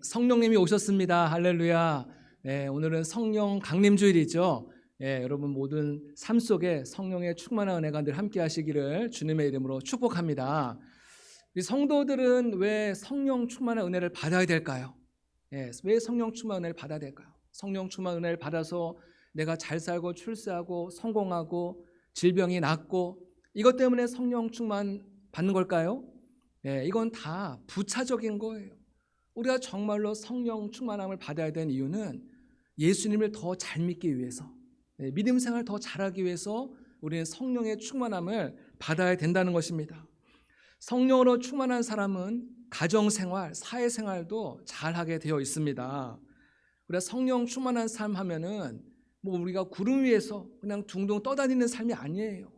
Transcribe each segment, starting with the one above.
성령님이 오셨습니다. 할렐루야. 오늘은 성령 강림주일이죠. 여러분 모든 삶 속에 성령의 충만한 은혜가 늘 함께 하시기를 주님의 이름으로 축복합니다. 우리 성도들은 왜 성령 충만한 은혜를 받아야 될까요? 왜 성령 충만한 은혜를 받아야 될까요? 성령 충만한 은혜를 받아서 내가 잘 살고 출세하고 성공하고 질병이 낫고 이것 때문에 성령 충만 받는 걸까요? 이건 다 부차적인 거예요. 우리가 정말로 성령 충만함을 받아야 되는 이유는 예수님을 더 잘 믿기 위해서, 믿음 생활을 더 잘하기 위해서 우리는 성령의 충만함을 받아야 된다는 것입니다. 성령으로 충만한 사람은 가정생활, 사회생활도 잘하게 되어 있습니다. 우리가 성령 충만한 삶 하면은 우리가 구름 위에서 그냥 둥둥 떠다니는 삶이 아니에요.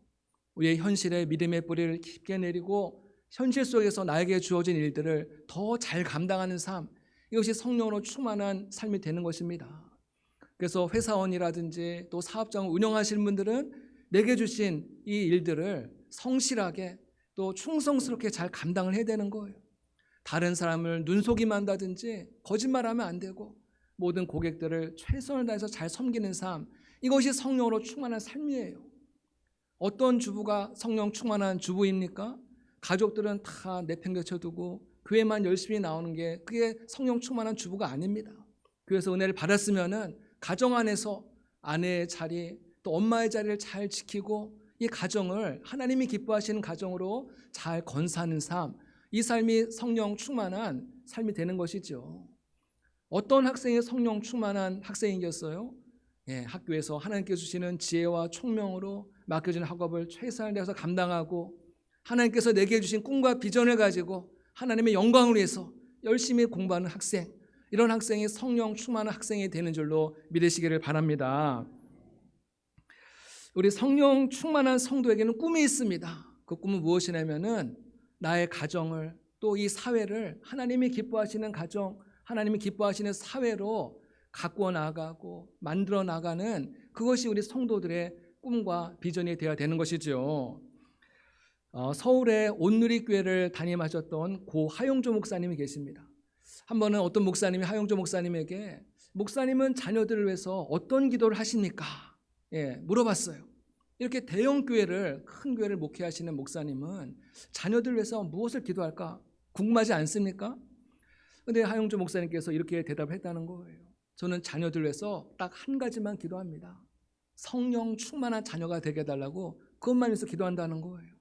우리의 현실에 믿음의 뿌리를 깊게 내리고 현실 속에서 나에게 주어진 일들을 더 잘 감당하는 삶, 이것이 성령으로 충만한 삶이 되는 것입니다. 그래서 회사원이라든지 또 사업장을 운영하시는 분들은 내게 주신 이 일들을 성실하게 또 충성스럽게 잘 감당을 해야 되는 거예요. 다른 사람을 눈속임한다든지 거짓말하면 안 되고 모든 고객들을 최선을 다해서 잘 섬기는 삶, 이것이 성령으로 충만한 삶이에요. 어떤 주부가 성령 충만한 주부입니까? 가족들은 다 내팽개쳐두고 교회만 열심히 나오는 게 그게 성령 충만한 주부가 아닙니다. 교회에서 은혜를 받았으면은 가정 안에서 아내의 자리 또 엄마의 자리를 잘 지키고 이 가정을 하나님이 기뻐하시는 가정으로 잘 건사하는 삶, 이 삶이 성령 충만한 삶이 되는 것이죠. 어떤 학생이 성령 충만한 학생이겠어요? 학교에서 하나님께서 주시는 지혜와 총명으로 맡겨진 학업을 최선을 다해서 감당하고 하나님께서 내게 주신 꿈과 비전을 가지고 하나님의 영광을 위해서 열심히 공부하는 학생, 이런 학생이 성령 충만한 학생이 되는 줄로 믿으시기를 바랍니다. 우리 성령 충만한 성도에게는 꿈이 있습니다. 그 꿈은 무엇이냐면은 나의 가정을 또 이 사회를 하나님이 기뻐하시는 가정, 하나님이 기뻐하시는 사회로 가꾸어 나가고 만들어 나가는, 그것이 우리 성도들의 꿈과 비전이 되어야 되는 것이죠. 서울의 온누리교회를 담임하셨던 고 하용조 목사님이 계십니다. 한 번은 어떤 목사님이 하용조 목사님에게 목사님은 자녀들을 위해서 어떤 기도를 하십니까? 물어봤어요. 이렇게 대형 교회를, 큰 교회를 목회하시는 목사님은 자녀들을 위해서 무엇을 기도할까? 궁금하지 않습니까? 그런데 하용조 목사님께서 이렇게 대답을 했다는 거예요. 저는 자녀들을 위해서 딱 한 가지만 기도합니다. 성령 충만한 자녀가 되게 해달라고, 그것만 위해서 기도한다는 거예요.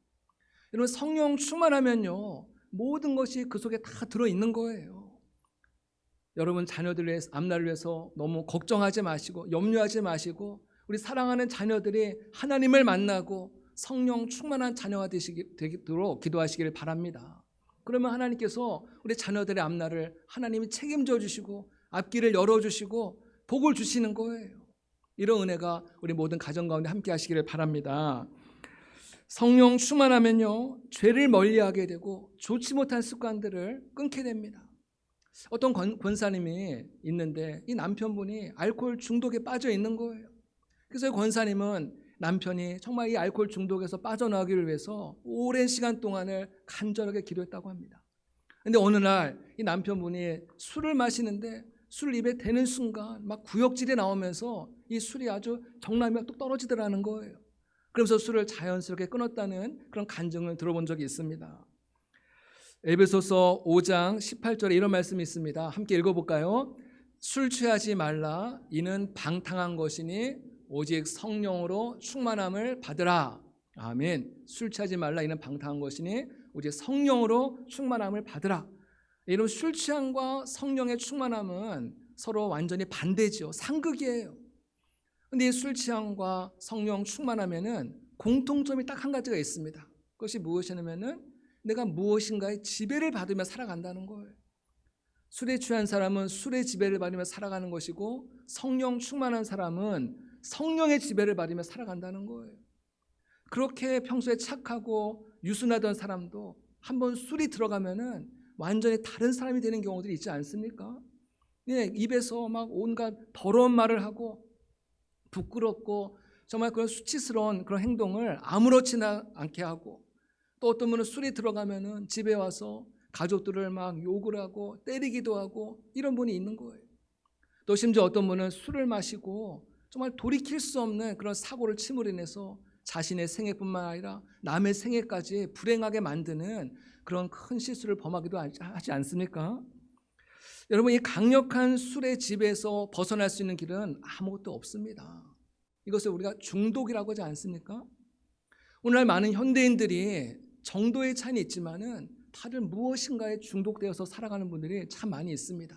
여러분, 성령 충만하면요 모든 것이 그 속에 다 들어있는 거예요. 여러분 자녀들 위해서, 앞날을 위해서 너무 걱정하지 마시고 염려하지 마시고 우리 사랑하는 자녀들이 하나님을 만나고 성령 충만한 자녀가 되도록 기도하시기를 바랍니다. 그러면 하나님께서 우리 자녀들의 앞날을 하나님이 책임져 주시고 앞길을 열어주시고 복을 주시는 거예요. 이런 은혜가 우리 모든 가정 가운데 함께 하시기를 바랍니다. 성령 충만하면요 죄를 멀리하게 되고 좋지 못한 습관들을 끊게 됩니다. 어떤 권사님이 있는데 이 남편분이 알코올 중독에 빠져 있는 거예요. 그래서 권사님은 남편이 정말 이 알코올 중독에서 빠져나가기를 위해서 오랜 시간 동안을 간절하게 기도했다고 합니다. 그런데 어느 날 이 남편분이 술을 마시는데 술 입에 대는 순간 막 구역질이 나오면서 이 술이 아주 정남이 뚝 떨어지더라는 거예요. 그러면서 술을 자연스럽게 끊었다는 그런 간증을 들어본 적이 있습니다. 에베소서 5장 18절에 이런 말씀이 있습니다. 함께 읽어볼까요? 술 취하지 말라. 이는 방탕한 것이니 오직 성령으로 충만함을 받으라. 아멘. 술 취하지 말라. 이는 방탕한 것이니 오직 성령으로 충만함을 받으라. 이런 술 취함과 성령의 충만함은 서로 완전히 반대죠. 상극이에요. 근데 이 술 취함과 성령 충만하면은 공통점이 딱 한 가지가 있습니다. 그것이 무엇이냐면은 내가 무엇인가의 지배를 받으며 살아간다는 거예요. 술에 취한 사람은 술의 지배를 받으며 살아가는 것이고 성령 충만한 사람은 성령의 지배를 받으며 살아간다는 거예요. 그렇게 평소에 착하고 유순하던 사람도 한번 술이 들어가면은 완전히 다른 사람이 되는 경우들이 있지 않습니까? 입에서 막 온갖 더러운 말을 하고 부끄럽고 정말 그런 수치스러운 그런 행동을 아무렇지나 않게 하고, 또 어떤 분은 술이 들어가면은 집에 와서 가족들을 막 욕을 하고 때리기도 하고 이런 분이 있는 거예요. 또 심지어 어떤 분은 술을 마시고 정말 돌이킬 수 없는 그런 사고를 침으로 인해서 자신의 생애뿐만 아니라 남의 생애까지 불행하게 만드는 그런 큰 실수를 범하기도 하지 않습니까? 여러분, 이 강력한 술의 지배에서 벗어날 수 있는 길은 아무것도 없습니다. 이것을 우리가 중독이라고 하지 않습니까? 오늘날 많은 현대인들이 정도의 차이는 있지만은 다들 무엇인가에 중독되어서 살아가는 분들이 참 많이 있습니다.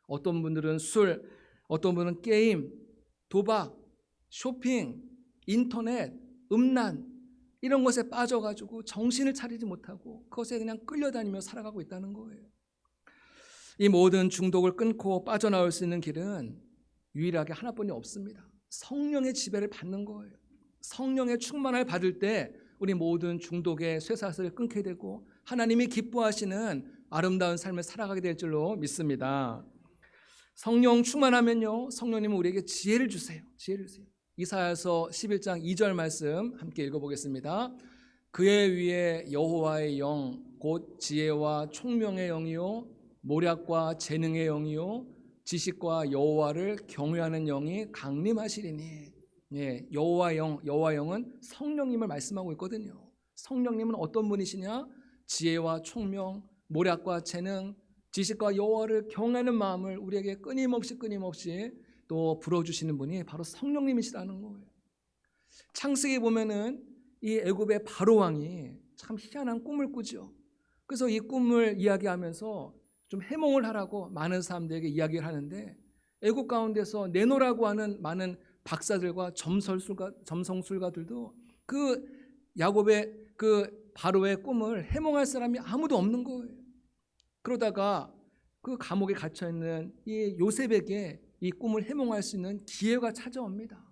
어떤 분들은 술, 어떤 분은 게임, 도박, 쇼핑, 인터넷, 음란 이런 것에 빠져가지고 정신을 차리지 못하고 그것에 그냥 끌려다니며 살아가고 있다는 거예요. 이 모든 중독을 끊고 빠져나올 수 있는 길은 유일하게 하나뿐이 없습니다. 성령의 지배를 받는 거예요. 성령의 충만을 받을 때 우리 모든 중독의 쇠사슬을 끊게 되고 하나님이 기뻐하시는 아름다운 삶을 살아가게 될 줄로 믿습니다. 성령 충만하면요, 성령님은 우리에게 지혜를 주세요. 지혜를 주세요. 이사야서 11장 2절 말씀 함께 읽어보겠습니다. 그의 위에 여호와의 영, 곧 지혜와 총명의 영이요 모략과 재능의 영이요 지식과 여호와를 경외하는 영이 강림하시리니. 예, 여호와 영은 성령님을 말씀하고 있거든요. 성령님은 어떤 분이시냐? 지혜와 총명, 모략과 재능, 지식과 여호와를 경외하는 마음을 우리에게 끊임없이 또 불어주시는 분이 바로 성령님이시라는 거예요. 창세기 보면은 이 애굽의 바로 왕이 참 희한한 꿈을 꾸죠. 그래서 이 꿈을 이야기하면서 좀 해몽을 하라고 많은 사람들에게 이야기를 하는데 애굽 가운데서 내노라고 하는 많은 박사들과 점성술가들도 그 야곱의 그 바로의 꿈을 해몽할 사람이 아무도 없는 거예요. 그러다가 그 감옥에 갇혀있는 이 요셉에게 이 꿈을 해몽할 수 있는 기회가 찾아옵니다.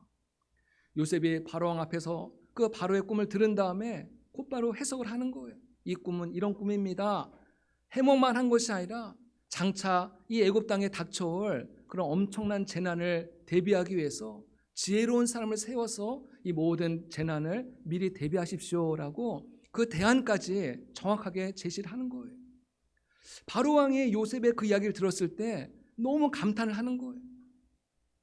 요셉이 바로왕 앞에서 그 바로의 꿈을 들은 다음에 곧바로 해석을 하는 거예요. 이 꿈은 이런 꿈입니다. 해몽만 한 것이 아니라 장차 이 애굽 땅에 닥쳐올 그런 엄청난 재난을 대비하기 위해서 지혜로운 사람을 세워서 이 모든 재난을 미리 대비하십시오라고 그 대안까지 정확하게 제시를 하는 거예요. 바로왕이 요셉의 그 이야기를 들었을 때 너무 감탄을 하는 거예요.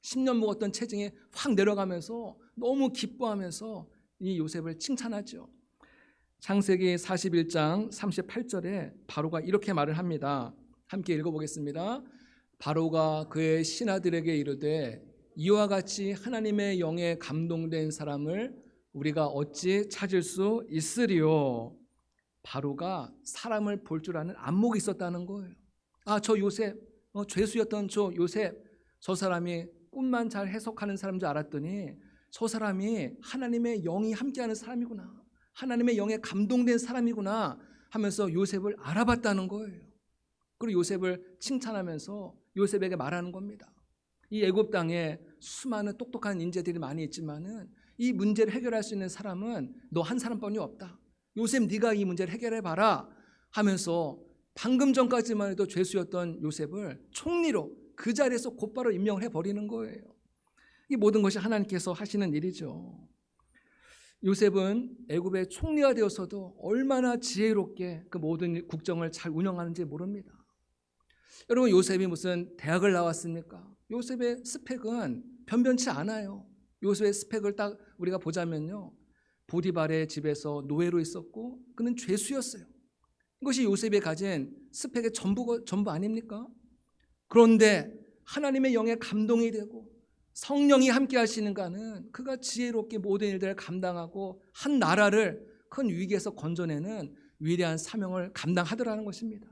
10년 묵었던 체증이 확 내려가면서 너무 기뻐하면서 이 요셉을 칭찬하죠. 창세기 41장 38절에 바로가 이렇게 말을 합니다. 함께 읽어보겠습니다. 바로가 그의 신하들에게 이르되 이와 같이 하나님의 영에 감동된 사람을 우리가 어찌 찾을 수 있으리요. 바로가 사람을 볼 줄 아는 안목이 있었다는 거예요. 아, 저 요셉, 죄수였던 저 요셉, 저 사람이 꿈만 잘 해석하는 사람인 줄 알았더니 저 사람이 하나님의 영이 함께하는 사람이구나, 하나님의 영에 감동된 사람이구나 하면서 요셉을 알아봤다는 거예요. 그리고 요셉을 칭찬하면서 요셉에게 말하는 겁니다. 이 애굽 땅에 수많은 똑똑한 인재들이 많이 있지만은 이 문제를 해결할 수 있는 사람은 너 한 사람뿐이 없다. 요셉, 네가 이 문제를 해결해 봐라 하면서 방금 전까지만 해도 죄수였던 요셉을 총리로 그 자리에서 곧바로 임명을 해버리는 거예요. 이 모든 것이 하나님께서 하시는 일이죠. 요셉은 애굽의 총리가 되어서도 얼마나 지혜롭게 그 모든 국정을 잘 운영하는지 모릅니다. 여러분, 요셉이 무슨 대학을 나왔습니까? 요셉의 스펙은 변변치 않아요. 요셉의 스펙을 딱 우리가 보자면요, 보디발의 집에서 노예로 있었고 그는 죄수였어요. 이것이 요셉이 가진 스펙의 전부 아닙니까? 그런데 하나님의 영에 감동이 되고 성령이 함께 하시는가는 그가 지혜롭게 모든 일들을 감당하고 한 나라를 큰 위기에서 건져내는 위대한 사명을 감당하더라는 것입니다.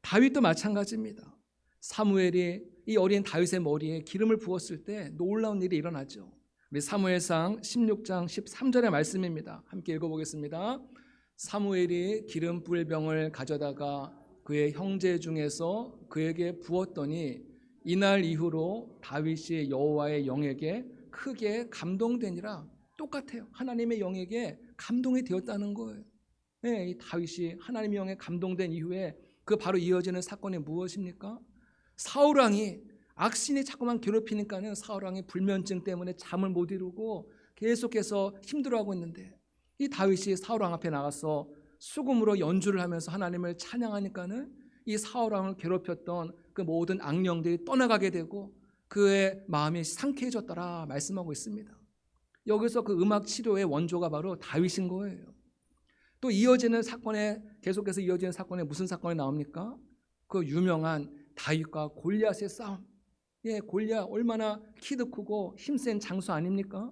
다윗도 마찬가지입니다. 사무엘이 이 어린 다윗의 머리에 기름을 부었을 때 놀라운 일이 일어나죠. 우리 사무엘상 16장 13절의 말씀입니다. 함께 읽어보겠습니다. 사무엘이 기름 부을 병을 가져다가 그의 형제 중에서 그에게 부었더니 이날 이후로 다윗이 여호와의 영에게 크게 감동되니라. 똑같아요. 하나님의 영에게 감동이 되었다는 거예요. 네, 이 다윗이 하나님의 영에 감동된 이후에 그 바로 이어지는 사건이 무엇입니까? 사울왕이 악신이 자꾸만 괴롭히니까는 사울왕이 불면증 때문에 잠을 못 이루고 계속해서 힘들어하고 있는데 이 다윗이 사울왕 앞에 나가서 수금으로 연주를 하면서 하나님을 찬양하니까는 이 사울 왕을 괴롭혔던 그 모든 악령들이 떠나가게 되고 그의 마음이 상쾌해졌더라 말씀하고 있습니다. 여기서 그 음악 치료의 원조가 바로 다윗인 거예요. 또 이어지는 사건에 계속해서 이어지는 사건에 무슨 사건이 나옵니까? 그 유명한 다윗과 골리앗의 싸움. 예, 골리앗 얼마나 키도 크고 힘센 장수 아닙니까?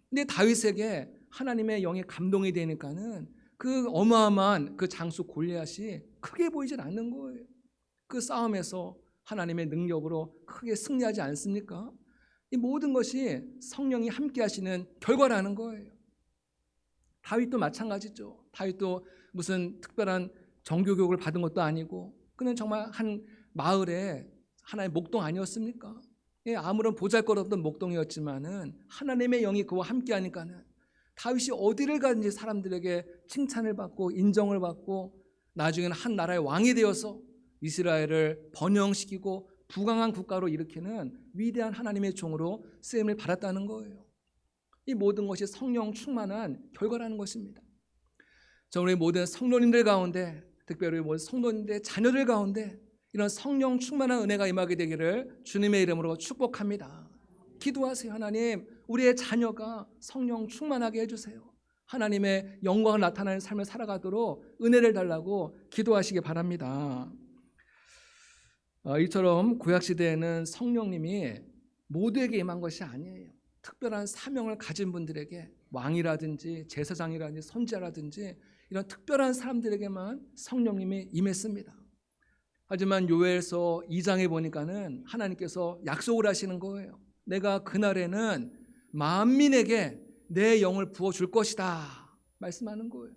근데 다윗에게 하나님의 영이 감동이 되니까는 그 어마어마한 그 장수 골리앗이 크게 보이질 않는 거예요. 그 싸움에서 하나님의 능력으로 크게 승리하지 않습니까? 이 모든 것이 성령이 함께 하시는 결과라는 거예요. 다윗도 마찬가지죠. 다윗도 무슨 특별한 정교교육을 받은 것도 아니고 그는 정말 한 마을에 하나의 목동 아니었습니까? 예, 아무런 보잘것없던 목동이었지만은 하나님의 영이 그와 함께 하니까는 다윗이 어디를 가든지 사람들에게 칭찬을 받고 인정을 받고 나중에는 한 나라의 왕이 되어서 이스라엘을 번영시키고 부강한 국가로 일으키는 위대한 하나님의 종으로 쓰임을 받았다는 거예요. 이 모든 것이 성령 충만한 결과라는 것입니다. 저 우리 모든 성도님들 가운데, 특별히 모든 성도님들의 자녀들 가운데 이런 성령 충만한 은혜가 임하게 되기를 주님의 이름으로 축복합니다. 기도하세요. 하나님, 우리의 자녀가 성령 충만하게 해주세요. 하나님의 영광을 나타나는 삶을 살아가도록 은혜를 달라고 기도하시기 바랍니다. 이처럼 구약시대에는 성령님이 모두에게 임한 것이 아니에요. 특별한 사명을 가진 분들에게, 왕이라든지 제사장이라든지 선지자라든지 이런 특별한 사람들에게만 성령님이 임했습니다. 하지만 요엘서 2장에 보니까는 하나님께서 약속을 하시는 거예요. 내가 그날에는 만민에게 내 영을 부어줄 것이다 말씀하는 거예요.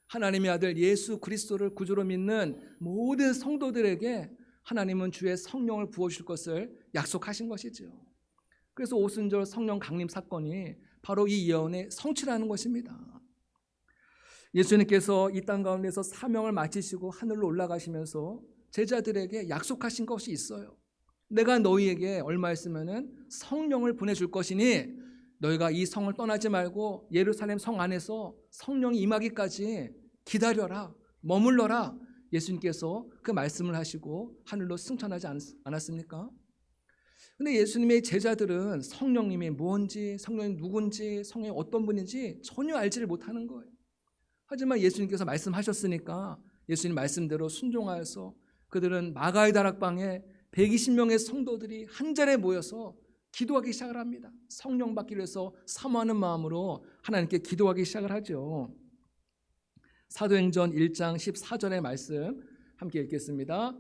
하나님의 아들 예수 그리스도를 구주로 믿는 모든 성도들에게 하나님은 주의 성령을 부어줄 것을 약속하신 것이죠. 그래서 오순절 성령 강림 사건이 바로 이 예언의 성취라는 것입니다. 예수님께서 이 땅 가운데서 사명을 마치시고 하늘로 올라가시면서 제자들에게 약속하신 것이 있어요. 내가 너희에게 얼마 있으면은 성령을 보내줄 것이니 너희가 이 성을 떠나지 말고 예루살렘 성 안에서 성령이 임하기까지 기다려라, 머물러라. 예수님께서 그 말씀을 하시고 하늘로 승천하지 않았습니까? 근데 예수님의 제자들은 성령님이 뭔지, 성령이 누군지, 성령이 어떤 분인지 전혀 알지를 못하는 거예요. 하지만 예수님께서 말씀하셨으니까 예수님 말씀대로 순종하여서 그들은 마가의 다락방에 120명의 성도들이 한 자리에 모여서 기도하기 시작을 합니다. 성령 받기 위해서 사모하는 마음으로 하나님께 기도하기 시작을 하죠. 사도행전 1장 14절의 말씀 함께 읽겠습니다.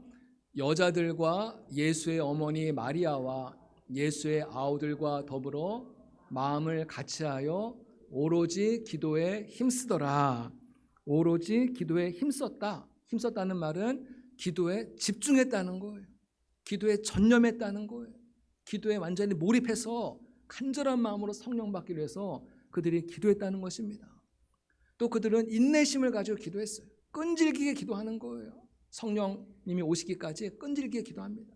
여자들과 예수의 어머니 마리아와 예수의 아우들과 더불어 마음을 같이하여 오로지 기도에 힘쓰더라. 오로지 기도에 힘썼다. 힘썼다는 말은 기도에 집중했다는 거예요. 기도에 전념했다는 거예요. 기도에 완전히 몰입해서 간절한 마음으로 성령 받기 위해서 그들이 기도했다는 것입니다. 또 그들은 인내심을 가지고 기도했어요. 끈질기게 기도하는 거예요. 성령님이 오시기까지 끈질기게 기도합니다.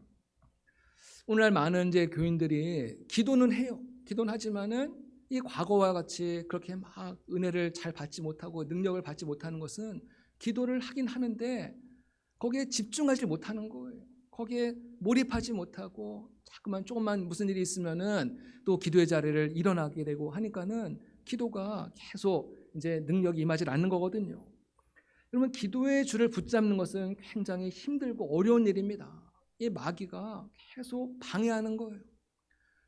오늘날 많은 이제 교인들이 기도는 해요. 기도는 하지만은 이 과거와 같이 그렇게 막 은혜를 잘 받지 못하고 능력을 받지 못하는 것은 기도를 하긴 하는데 거기에 집중하지 못하는 거예요. 거기에 몰입하지 못하고 자꾸만 조금만 무슨 일이 있으면은 또 기도의 자리를 일어나게 되고 하니까는 기도가 계속 이제 능력이 임하지 않는 거거든요. 여러분, 기도의 줄을 붙잡는 것은 굉장히 힘들고 어려운 일입니다. 이 마귀가 계속 방해하는 거예요.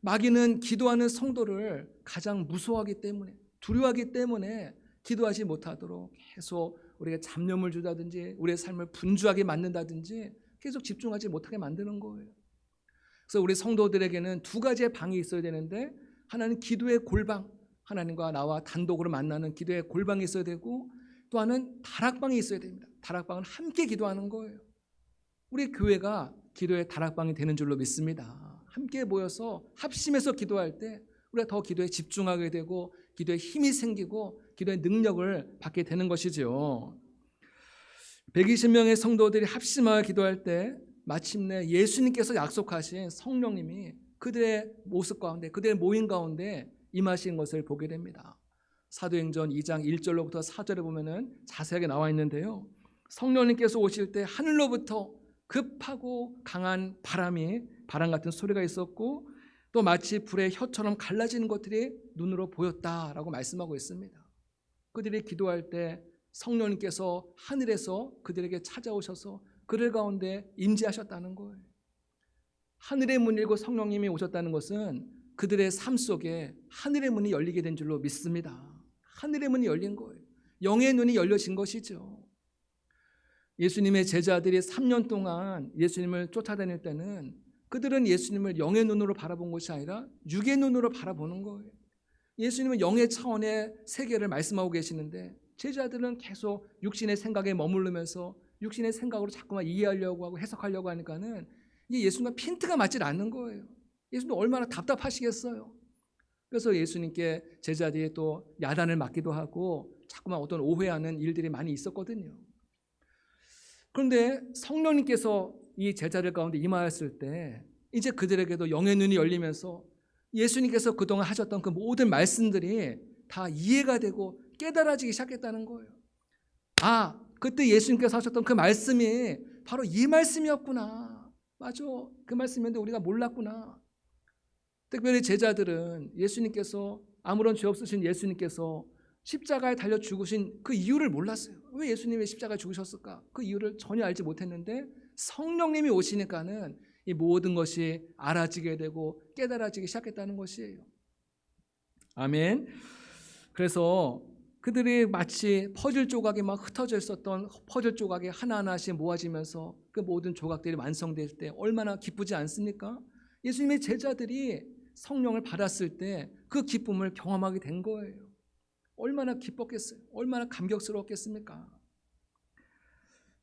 마귀는 기도하는 성도를 가장 무서워하기 때문에, 두려워하기 때문에 기도하지 못하도록 계속 우리가 잡념을 주다든지 우리의 삶을 분주하게 만든다든지 계속 집중하지 못하게 만드는 거예요. 그래서 우리 성도들에게는 두 가지의 방이 있어야 되는데, 하나는 기도의 골방, 하나님과 나와 단독으로 만나는 기도의 골방이 있어야 되고, 또 하나는 다락방이 있어야 됩니다. 다락방은 함께 기도하는 거예요. 우리 교회가 기도의 다락방이 되는 줄로 믿습니다. 함께 모여서 합심해서 기도할 때 우리가 더 기도에 집중하게 되고 기도에 힘이 생기고 기도의 능력을 받게 되는 것이죠. 120명의 성도들이 합심하여 기도할 때 마침내 예수님께서 약속하신 성령님이 그들의 모습 가운데, 그들의 모임 가운데 임하신 것을 보게 됩니다. 사도행전 2장 1절로부터 4절에 보면은 자세하게 나와 있는데요. 성령님께서 오실 때 하늘로부터 급하고 강한 바람 같은 소리가 있었고 또 마치 불의 혀처럼 갈라지는 것들이 눈으로 보였다라고 말씀하고 있습니다. 그들이 기도할 때 성령님께서 하늘에서 그들에게 찾아오셔서 그들 가운데 임재하셨다는 거예요. 하늘의 문을 열고 성령님이 오셨다는 것은 그들의 삶 속에 하늘의 문이 열리게 된 줄로 믿습니다. 하늘의 문이 열린 거예요. 영의 눈이 열려진 것이죠. 예수님의 제자들이 3년 동안 예수님을 쫓아다닐 때는 그들은 예수님을 영의 눈으로 바라본 것이 아니라 육의 눈으로 바라보는 거예요. 예수님은 영의 차원의 세계를 말씀하고 계시는데 제자들은 계속 육신의 생각에 머무르면서 육신의 생각으로 자꾸만 이해하려고 하고 해석하려고 하니까는 이게 예수님과 핀트가 맞지 않는 거예요. 예수님 얼마나 답답하시겠어요. 그래서 예수님께 제자들이 또 야단을 맞기도 하고 자꾸만 어떤 오해하는 일들이 많이 있었거든요. 그런데 성령님께서 이 제자들 가운데 임하였을 때 이제 그들에게도 영의 눈이 열리면서 예수님께서 그동안 하셨던 그 모든 말씀들이 다 이해가 되고 깨달아지기 시작했다는 거예요. 아, 그때 예수님께서 하셨던 그 말씀이 바로 이 말씀이었구나. 맞아, 그 말씀이었는데 우리가 몰랐구나. 특별히 제자들은 예수님께서 아무런 죄 없으신 예수님께서 십자가에 달려 죽으신 그 이유를 몰랐어요. 왜 예수님이 십자가에 죽으셨을까? 그 이유를 전혀 알지 못했는데 성령님이 오시니까는 이 모든 것이 알아지게 되고 깨달아지기 시작했다는 것이에요. 아멘. 그래서 그들이 마치 퍼즐 조각이 막 흩어져 있었던 퍼즐 조각이 하나하나씩 모아지면서 그 모든 조각들이 완성될 때 얼마나 기쁘지 않습니까? 예수님의 제자들이 성령을 받았을 때 그 기쁨을 경험하게 된 거예요. 얼마나 기뻤겠어요? 얼마나 감격스러웠겠습니까?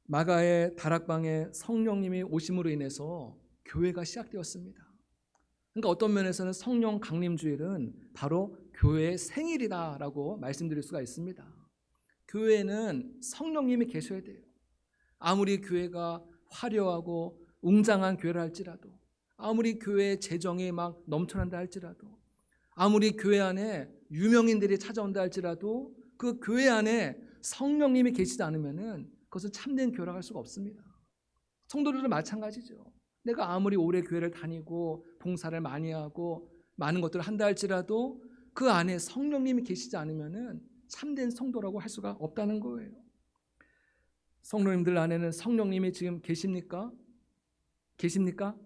마가의 다락방에 성령님이 오심으로 인해서 교회가 시작되었습니다. 그러니까 어떤 면에서는 성령 강림주일은 바로 교회의 생일이다라고 말씀드릴 수가 있습니다. 교회에는 성령님이 계셔야 돼요. 아무리 교회가 화려하고 웅장한 교회를 할지라도, 아무리 교회의 재정이 막 넘쳐난다 할지라도, 아무리 교회 안에 유명인들이 찾아온다 할지라도 그 교회 안에 성령님이 계시지 않으면은 그것은 참된 교회라고 할 수가 없습니다. 성도들도 마찬가지죠. 내가 아무리 오래 교회를 다니고 봉사를 많이 하고 많은 것들을 한다 할지라도 그 안에 성령님이 계시지 않으면은 참된 성도라고 할 수가 없다는 거예요. 성도님들 안에는 성령님이 지금 계십니까? 계십니까?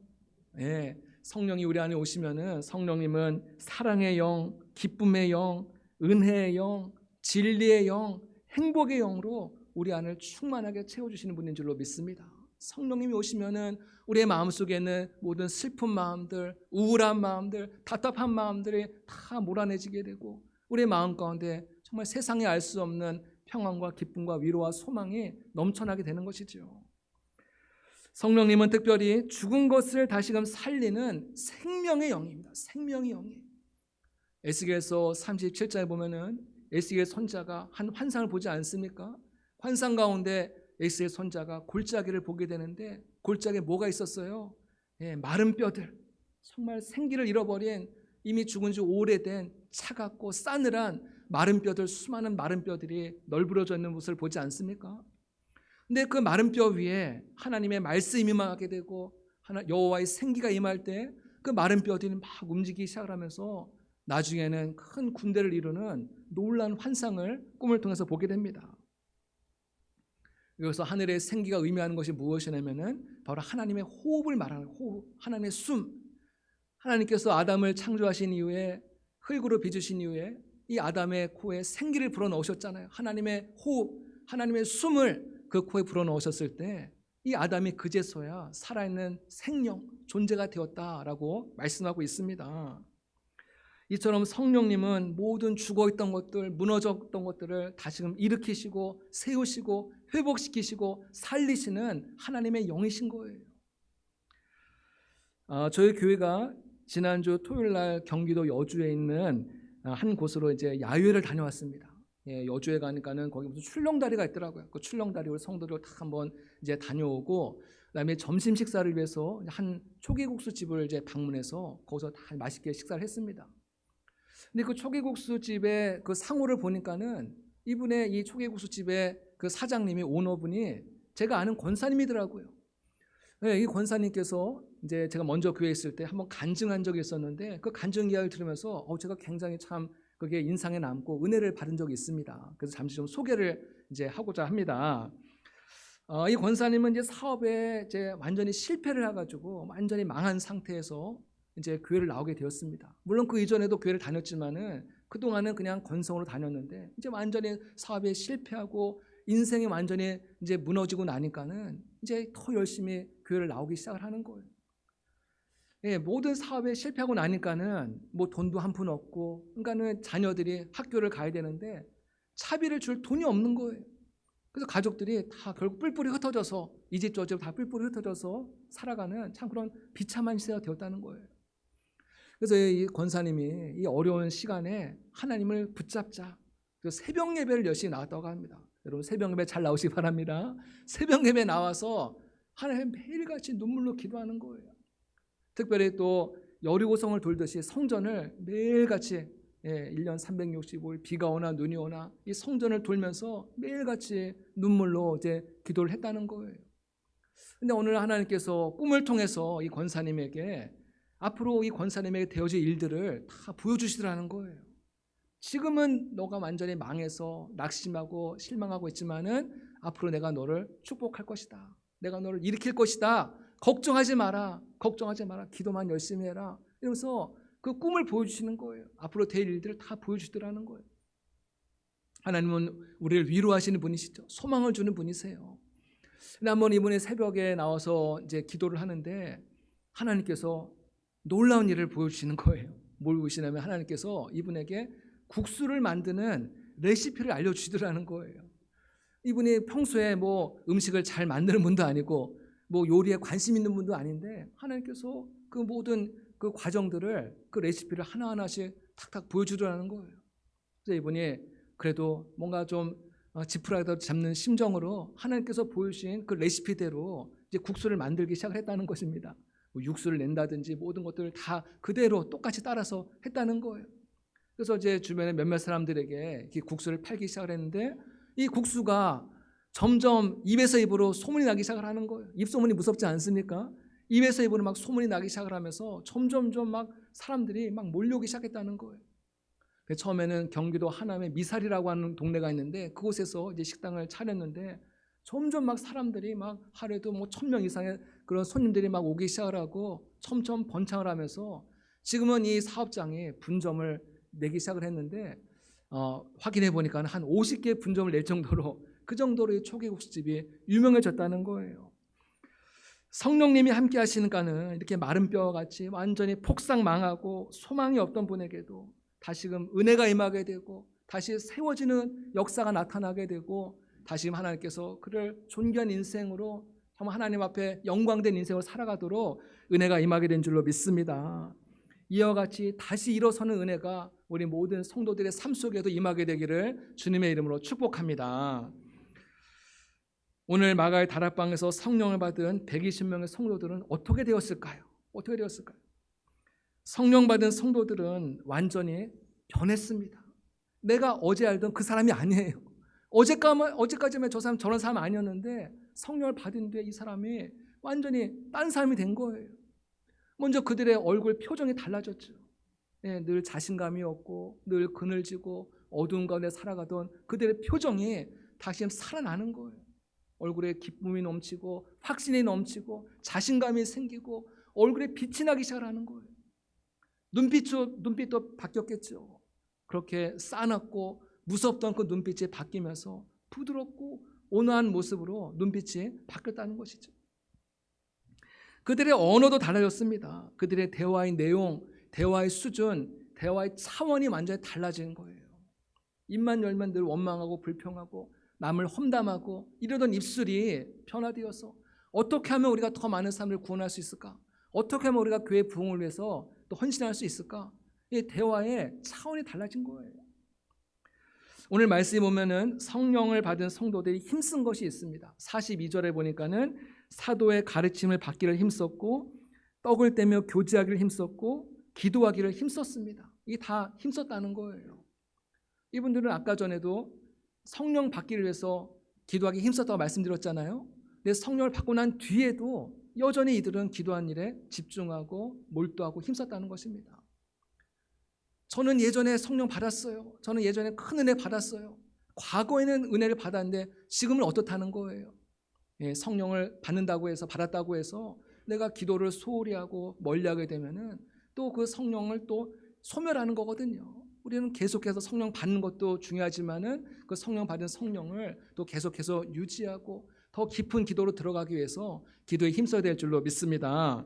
네. 성령이 우리 안에 오시면은 성령님은 사랑의 영, 기쁨의 영, 은혜의 영, 진리의 영, 행복의 영으로 우리 안을 충만하게 채워주시는 분인 줄로 믿습니다. 성령님이 오시면은 우리의 마음속에 있는 모든 슬픈 마음들, 우울한 마음들, 답답한 마음들이 다 몰아내지게 되고 우리의 마음 가운데 정말 세상에 알 수 없는 평안과 기쁨과 위로와 소망이 넘쳐나게 되는 것이죠. 성령님은 특별히 죽은 것을 다시금 살리는 생명의 영입니다. 생명의 영이. 에스겔서 37장에 보면은 에스겔 선자가 한 환상을 보지 않습니까? 환상 가운데 에스겔 선자가 골짜기를 보게 되는데 골짜기에 뭐가 있었어요? 마른 뼈들, 정말 생기를 잃어버린 이미 죽은 지 오래된 차갑고 싸늘한 마른 뼈들, 수많은 마른 뼈들이 널브러져 있는 모습을 보지 않습니까? 근데 그 마른 뼈 위에 하나님의 말씀이 임하게 되고 여호와의 생기가 임할 때 그 마른 뼈들이 막 움직이기 시작을 하면서 나중에는 큰 군대를 이루는 놀라운 환상을 꿈을 통해서 보게 됩니다. 여기서 하늘의 생기가 의미하는 것이 무엇이냐면은 바로 하나님의 호흡을 말하는 호흡, 하나님의 숨. 하나님께서 아담을 창조하신 이후에 흙으로 빚으신 이후에 이 아담의 코에 생기를 불어넣으셨잖아요. 하나님의 호흡, 하나님의 숨을 그 코에 불어넣으셨을 때 이 아담이 그제서야 살아있는 생명, 존재가 되었다라고 말씀하고 있습니다. 이처럼 성령님은 모든 죽어있던 것들, 무너졌던 것들을 다시금 일으키시고 세우시고 회복시키시고 살리시는 하나님의 영이신 거예요. 저희 교회가 지난주 토요일 날 경기도 여주에 있는 한 곳으로 이제 야유회를 다녀왔습니다. 여주에 가니까는 거기 무슨 출렁다리가 있더라고요. 그 출렁다리 우리 성도들 다 한번 이제 다녀오고, 그다음에 점심 식사를 위해서 한 초계국수 집을 이제 방문해서 거기서 다 맛있게 식사를 했습니다. 근데 그 초계국수 집의 그 상호를 보니까는 이분의 이 초계국수 집의 그 사장님이 오너분이 제가 아는 권사님이더라고요. 네, 이 권사님께서 이제 제가 먼저 교회에 있을 때 한번 간증한 적이 있었는데 그 간증 이야기를 들으면서 제가 굉장히 참 그게 인상에 남고 은혜를 받은 적이 있습니다. 그래서 잠시 좀 소개를 이제 하고자 합니다. 이 권사님은 이제 사업에 이제 완전히 실패를 해가지고 완전히 망한 상태에서 이제 교회를 나오게 되었습니다. 물론 그 이전에도 교회를 다녔지만은 그동안은 그냥 건성으로 다녔는데 이제 완전히 사업에 실패하고 인생이 완전히 이제 무너지고 나니까는 이제 더 열심히 교회를 나오기 시작을 하는 거예요. 예, 모든 사업에 실패하고 나니까는 뭐 돈도 한 푼 없고, 그러니까는 자녀들이 학교를 가야 되는데 차비를 줄 돈이 없는 거예요. 그래서 가족들이 다 결국 뿔뿔이 흩어져서 이 집 저 집 다 뿔뿔이 흩어져서 살아가는 참 그런 비참한 시대가 되었다는 거예요. 그래서 이 권사님이 이 어려운 시간에 하나님을 붙잡자. 그래서 새벽 예배를 열심히 나왔다고 합니다. 여러분 새벽 예배 잘 나오시기 바랍니다. 새벽 예배 나와서 하나님 매일같이 눈물로 기도하는 거예요. 특별히 또 여리고성을 돌듯이 성전을 매일같이 1년 365일 비가 오나 눈이 오나 이 성전을 돌면서 매일같이 눈물로 이제 기도를 했다는 거예요. 근데 오늘 하나님께서 꿈을 통해서 이 권사님에게 앞으로 이 권사님에게 되어질 일들을 다 보여주시더라는 거예요. 지금은 너가 완전히 망해서 낙심하고 실망하고 있지만은 앞으로 내가 너를 축복할 것이다. 내가 너를 일으킬 것이다. 걱정하지 마라. 걱정하지 마라. 기도만 열심히 해라. 이러면서 그 꿈을 보여주시는 거예요. 앞으로 될 일들을 다 보여주시더라는 거예요. 하나님은 우리를 위로하시는 분이시죠. 소망을 주는 분이세요. 근데 한번 이분이 새벽에 나와서 이제 기도를 하는데 하나님께서 놀라운 일을 보여주시는 거예요. 뭘 보시냐면 하나님께서 이분에게 국수를 만드는 레시피를 알려주시더라는 거예요. 이분이 평소에 뭐 음식을 잘 만드는 분도 아니고 뭐 요리에 관심 있는 분도 아닌데 하나님께서 그 모든 그 과정들을 그 레시피를 하나하나씩 탁탁 보여주더라는 거예요. 그래서 이분이 그래도 뭔가 좀 지푸라기라도 잡는 심정으로 하나님께서 보여주신 그 레시피대로 이제 국수를 만들기 시작을 했다는 것입니다. 뭐 육수를 낸다든지 모든 것들을 다 그대로 똑같이 따라서 했다는 거예요. 그래서 이제 주변에 몇몇 사람들에게 이 국수를 팔기 시작을 했는데 이 국수가 점점 입에서 입으로 소문이 나기 시작을 하는 거예요. 입소문이 무섭지 않습니까? 입에서 입으로 막 소문이 나기 시작을 하면서 점점점 막 사람들이 막 몰려오기 시작했다는 거예요. 처음에는 경기도 하남에 미살이라고 하는 동네가 있는데 그곳에서 이제 식당을 차렸는데 점점 막 사람들이 막 하루에도 뭐 1,000명 이상의 그런 손님들이 막 오기 시작을 하고 점점 번창을 하면서 지금은 이 사업장이 분점을 내기 시작을 했는데 확인해 보니까 한 50개 분점을 낼 정도로 그 정도로 이 초계국수집이 유명해졌다는 거예요. 성령님이 함께 하시니까는 이렇게 마른 뼈와 같이 완전히 폭삭 망하고 소망이 없던 분에게도 다시금 은혜가 임하게 되고 다시 세워지는 역사가 나타나게 되고 다시금 하나님께서 그를 존귀한 인생으로 정말 하나님 앞에 영광된 인생을 살아가도록 은혜가 임하게 된 줄로 믿습니다. 이와 같이 다시 일어서는 은혜가 우리 모든 성도들의 삶 속에도 임하게 되기를 주님의 이름으로 축복합니다. 오늘 마가의 다락방에서 성령을 받은 120명의 성도들은 어떻게 되었을까요? 어떻게 되었을까요? 성령 받은 성도들은 완전히 변했습니다. 내가 어제 알던 그 사람이 아니에요. 어제까지만 저 사람 저런 사람 아니었는데 성령을 받은 뒤에 이 사람이 완전히 딴 사람이 된 거예요. 먼저 그들의 얼굴 표정이 달라졌죠. 늘 자신감이 없고 늘 그늘지고 어두운 가운데 살아가던 그들의 표정이 다시 살아나는 거예요. 얼굴에 기쁨이 넘치고 확신이 넘치고 자신감이 생기고 얼굴에 빛이 나기 시작하는 거예요. 눈빛도 바뀌었겠죠. 그렇게 싸납고 무섭던 그 눈빛이 바뀌면서 부드럽고 온화한 모습으로 눈빛이 바뀌었다는 것이죠. 그들의 언어도 달라졌습니다. 그들의 대화의 내용, 대화의 수준, 대화의 차원이 완전히 달라진 거예요. 입만 열면 늘 원망하고 불평하고 남을 험담하고 이러던 입술이 변화되어서 어떻게 하면 우리가 더 많은 사람을 구원할 수 있을까? 어떻게 하면 우리가 교회 부흥을 위해서 또 헌신할 수 있을까? 이 대화의 차원이 달라진 거예요. 오늘 말씀에 보면은 성령을 받은 성도들이 힘쓴 것이 있습니다. 42절에 보니까는 사도의 가르침을 받기를 힘썼고 떡을 떼며 교제하기를 힘썼고 기도하기를 힘썼습니다. 이게 다 힘썼다는 거예요. 이분들은 아까 전에도 성령 받기를 위해서 기도하기 힘썼다고 말씀드렸잖아요. 근데 성령을 받고 난 뒤에도 여전히 이들은 기도한 일에 집중하고 몰두하고 힘썼다는 것입니다. 저는 예전에 성령 받았어요. 저는 예전에 큰 은혜 받았어요. 과거에는 은혜를 받았는데 지금은 어떻다는 거예요. 성령을 받는다고 해서 받았다고 해서 내가 기도를 소홀히 하고 멀리하게 되면은 또 그 성령을 또 소멸하는 거거든요. 우리는 계속해서 성령 받는 것도 중요하지만은 그 성령 받은 성령을 또 계속해서 유지하고 더 깊은 기도로 들어가기 위해서 기도에 힘써야 될 줄로 믿습니다.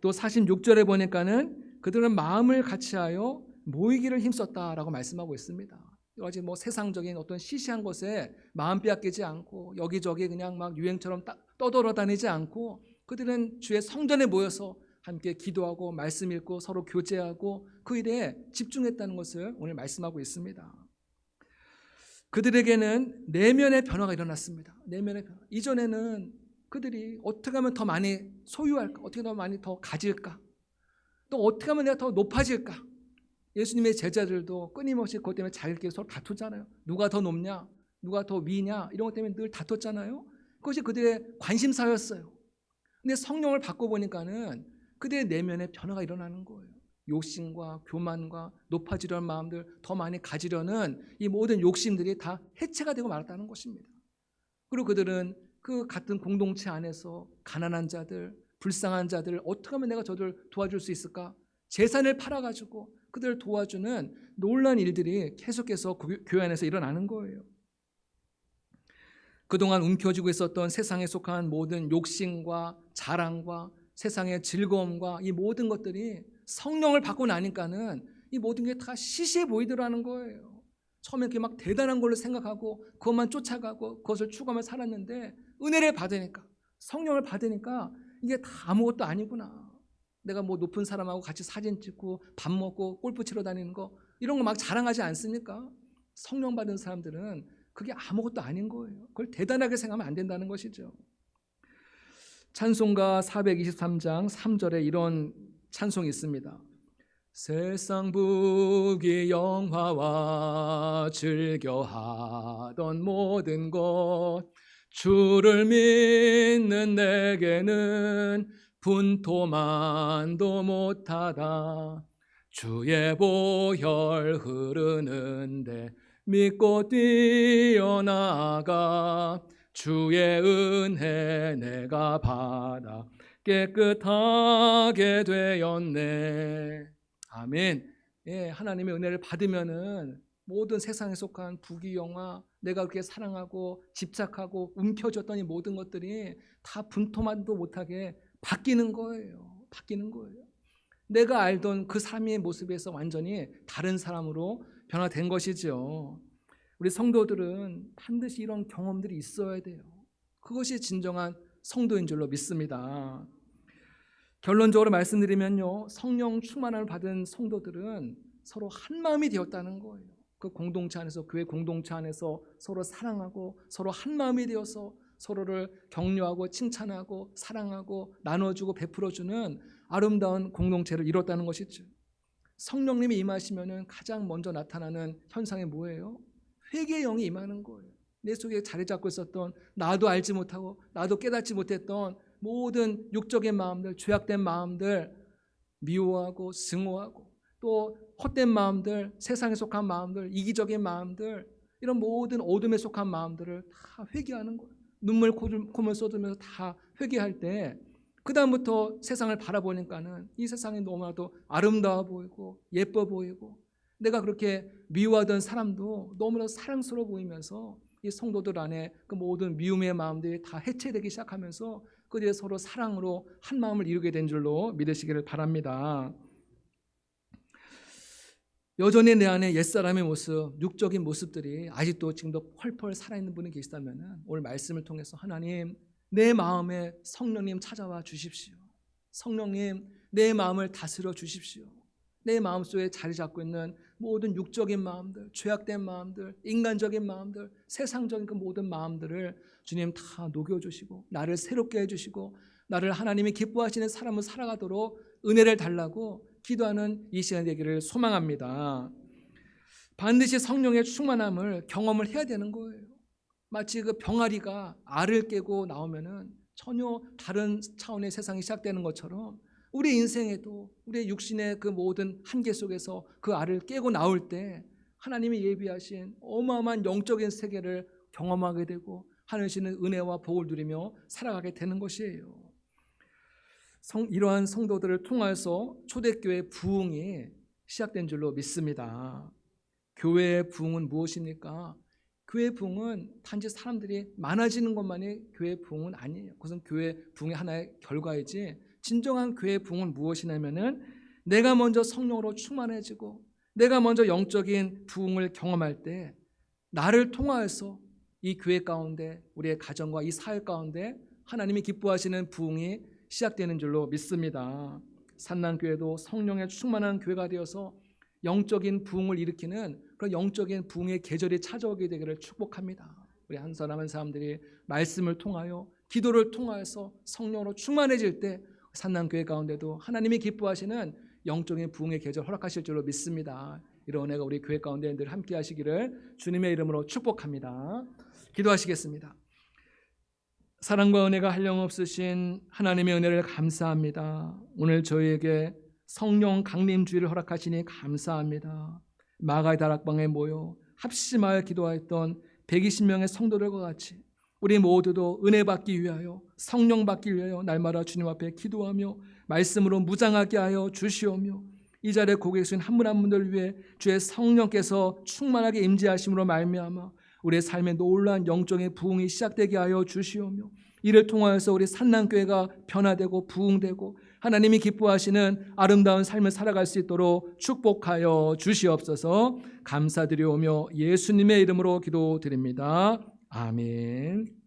또 46절에 보니까는 그들은 마음을 같이하여 모이기를 힘썼다라고 말씀하고 있습니다. 여러 가지 세상적인 어떤 시시한 것에 마음 빼앗기지 않고 여기저기 그냥 막 유행처럼 떠돌아다니지 않고 그들은 주의 성전에 모여서 함께 기도하고 말씀 읽고 서로 교제하고 그 일에 집중했다는 것을 오늘 말씀하고 있습니다. 그들에게는 내면의 변화가 일어났습니다. 내면의 변화. 이전에는 그들이 어떻게 하면 더 많이 소유할까? 어떻게 더 많이 더 가질까? 또 어떻게 하면 내가 더 높아질까? 예수님의 제자들도 끊임없이 그것 때문에 자기들끼리 서로 다투잖아요. 누가 더 높냐? 누가 더 위냐? 이런 것 때문에 늘 다퉜잖아요. 그것이 그들의 관심사였어요. 근데 성령을 받고 보니까는 그들의 내면의 변화가 일어나는 거예요. 욕심과 교만과 높아지려는 마음들, 더 많이 가지려는 이 모든 욕심들이 다 해체가 되고 말았다는 것입니다. 그리고 그들은 그 같은 공동체 안에서 가난한 자들, 불쌍한 자들, 어떻게 하면 내가 저들 도와줄 수 있을까? 재산을 팔아가지고 그들을 도와주는 놀라운 일들이 계속해서 교회 안에서 일어나는 거예요. 그동안 움켜쥐고 있었던 세상에 속한 모든 욕심과 자랑과 세상의 즐거움과 이 모든 것들이 성령을 받고 나니까는 이 모든 게 다 시시해 보이더라는 거예요. 처음에 그게 막 대단한 걸로 생각하고 그것만 쫓아가고 그것을 추구하며 살았는데 은혜를 받으니까 성령을 받으니까 이게 다 아무것도 아니구나. 내가 높은 사람하고 같이 사진 찍고 밥 먹고 골프 치러 다니는 거 이런 거 막 자랑하지 않습니까? 성령 받은 사람들은 그게 아무것도 아닌 거예요. 그걸 대단하게 생각하면 안 된다는 것이죠. 찬송가 423장 3절에 이런 찬송이 있습니다. 세상 부귀 영화와 즐겨하던 모든 것 주를 믿는 내게는 분토만도 못하다. 주의 보혈 흐르는데 믿고 뛰어나가 주의 은혜 내가 받아 깨끗하게 되었네. 아멘. 하나님의 은혜를 받으면은 모든 세상에 속한 부귀영화, 내가 그렇게 사랑하고 집착하고 움켜쥐었던 이 모든 것들이 다 분토만도 못하게 바뀌는 거예요. 바뀌는 거예요. 내가 알던 그 삶의 모습에서 완전히 다른 사람으로 변화된 것이죠. 우리 성도들은 반드시 이런 경험들이 있어야 돼요. 그것이 진정한 성도인 줄로 믿습니다. 결론적으로 말씀드리면요, 성령 충만함을 받은 성도들은 서로 한 마음이 되었다는 거예요. 그 공동체 안에서, 교회 공동체 안에서 서로 사랑하고 서로 한 마음이 되어서 서로를 격려하고 칭찬하고 사랑하고 나눠주고 베풀어주는 아름다운 공동체를 이뤘다는 것이죠. 성령님이 임하시면 가장 먼저 나타나는 현상이 뭐예요? 회개의 영이 임하는 거예요. 내 속에 자리 잡고 있었던 나도 알지 못하고 나도 깨닫지 못했던 모든 육적인 마음들, 죄악된 마음들, 미워하고 증오하고 또 헛된 마음들, 세상에 속한 마음들, 이기적인 마음들, 이런 모든 어둠에 속한 마음들을 다 회개하는 거예요. 눈물 콧물 쏟으면서 다 회개할 때 그 다음부터 세상을 바라보니까는 이 세상이 너무나도 아름다워 보이고 예뻐 보이고 내가 그렇게 미워하던 사람도 너무나 사랑스러워 보이면서 이 성도들 안에 그 모든 미움의 마음들이 다 해체되기 시작하면서 그들이 서로 사랑으로 한 마음을 이루게 된 줄로 믿으시기를 바랍니다. 여전히 내 안에 옛사람의 모습, 육적인 모습들이 아직도 지금도 펄펄 살아있는 분이 계시다면 오늘 말씀을 통해서 하나님, 내 마음에 성령님 찾아와 주십시오. 성령님, 내 마음을 다스려 주십시오. 내 마음속에 자리 잡고 있는 모든 육적인 마음들, 죄악된 마음들, 인간적인 마음들, 세상적인 그 모든 마음들을 주님 다 녹여주시고 나를 새롭게 해주시고 나를 하나님이 기뻐하시는 사람을 살아가도록 은혜를 달라고 기도하는 이 시간이 되기를 소망합니다. 반드시 성령의 충만함을 경험을 해야 되는 거예요. 마치 그 병아리가 알을 깨고 나오면은 전혀 다른 차원의 세상이 시작되는 것처럼 우리 인생에도 우리의 육신의 그 모든 한계 속에서 그 알을 깨고 나올 때 하나님이 예비하신 어마어마한 영적인 세계를 경험하게 되고 하늘시는 은혜와 복을 누리며 살아가게 되는 것이에요. 이러한 성도들을 통해서 초대교회 부흥이 시작된 줄로 믿습니다. 교회의 부흥은 무엇입니까? 교회 부흥은 단지 사람들이 많아지는 것만이 교회 부흥은 아니에요. 그것은 교회 부흥의 하나의 결과이지, 진정한 교회 부흥은 무엇이냐면은 내가 먼저 성령으로 충만해지고 내가 먼저 영적인 부흥을 경험할 때 나를 통하여서 이 교회 가운데, 우리의 가정과 이 사회 가운데 하나님이 기뻐하시는 부흥이 시작되는 줄로 믿습니다. 산난교회도 성령의 충만한 교회가 되어서 영적인 부흥을 일으키는 그런 영적인 부흥의 계절이 찾아오게 되기를 축복합니다. 우리 한 사람 한 사람들이 말씀을 통하여 기도를 통하여서 성령으로 충만해질 때 산난교회 가운데도 하나님이 기뻐하시는 영적인 부흥의 계절 허락하실 줄로 믿습니다. 이런 은혜가 우리 교회 가운데 늘 함께 하시기를 주님의 이름으로 축복합니다. 기도하시겠습니다. 사랑과 은혜가 한량없으신 하나님의 은혜를 감사합니다. 오늘 저희에게 성령 강림주의를 허락하시니 감사합니다. 마가의 다락방에 모여 합심하여 기도하였던 120명의 성도들과 같이 우리 모두도 은혜 받기 위하여, 성령 받기 위하여 날마다 주님 앞에 기도하며 말씀으로 무장하게 하여 주시오며, 이 자리에 고개 계신 한 분 한 분들 위해 주의 성령께서 충만하게 임재하심으로 말미암아 우리의 삶에 놀라운 영적인 부흥이 시작되게 하여 주시오며, 이를 통하여서 우리 산난교회가 변화되고 부흥되고 하나님이 기뻐하시는 아름다운 삶을 살아갈 수 있도록 축복하여 주시옵소서. 감사드리오며 예수님의 이름으로 기도드립니다. 아멘.